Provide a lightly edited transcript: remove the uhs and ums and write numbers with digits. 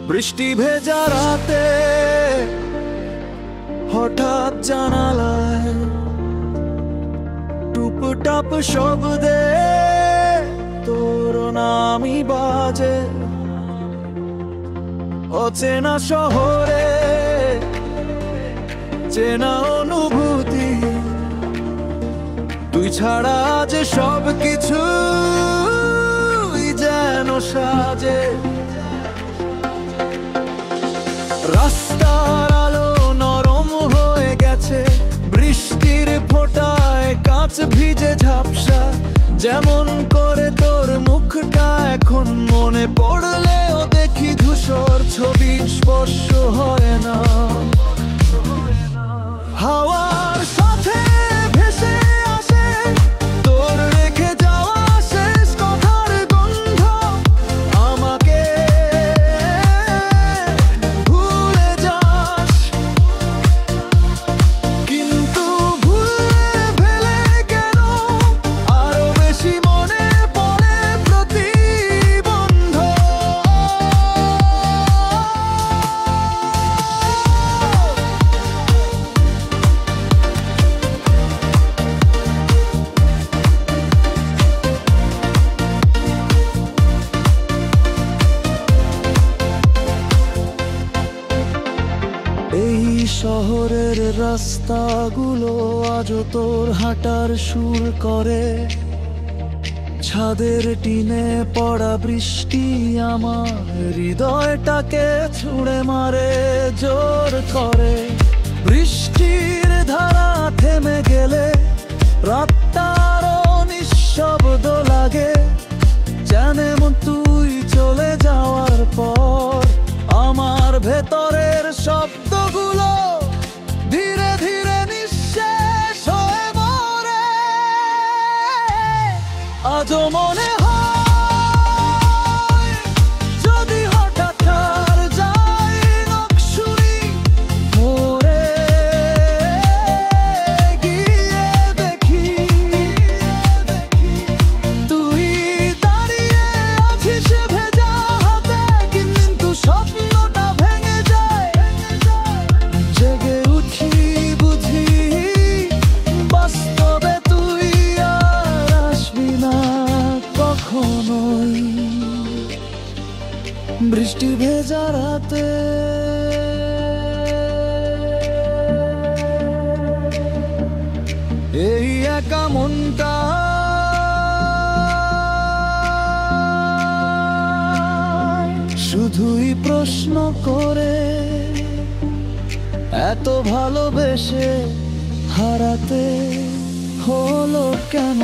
বৃষ্টি ভেজা রাতে হঠাৎ জানালায় টুপটাপ শব্দে তোর নামই বাজে। অচেনা শহরে চেনা অনুভূতি, তুই ছাড়া যে সব কিছু যেন সাজে। রাস্তার আলো নরম হয়ে গেছে, বৃষ্টির ফোঁটায় কাঁচ ভিজে ঝাপসা। যেমন করে তোর মুখটা এখন মনে পড়লেও দেখি ধূসর ছবি, স্পর্শ হয় না। হাওয়ার সাথে ভেসে আসে তোর রেখে যাওয়া শেষ কথার গন্ধ। আমাকে ভুলে যাস, কিন্তু ভুলে ফেলে কেন আরো বেশি মনে পড়ে প্রতিবন্ধ। এই শহরের রাস্তাগুলো আজও তোর হাঁটার সুর করে। ছাদের টিনে পড়া বৃষ্টি আমার হৃদয়টাকে ছুঁড়ে মারে জোর করে। বৃষ্টির ধারা থেমে গেলে রাতটারও নিঃশব্দ লাগে, যেমন তুই চলে যাওয়ার পর আমার ভেতরের শব্দগুলো ধীরে ধীরে নিঃশেষ হয়ে মরে। আজও মনে হয় যদি হঠাৎ আর যাই নকশুনি মোড়ে গিয়ে দেখি তুই দাঁড়িয়ে আছিস ভেজা হাতে, কিন্তু স্বপ্নটা ভেঙে যায়। জেগে উঠি বুঝি বাস্তবে তুই আর আসবি না কখনোই। বৃষ্টি ভেজা রাতে এই একা মনটা শুধুই প্রশ্ন করে, এত ভালোবেসে হারাতে হলো কেন।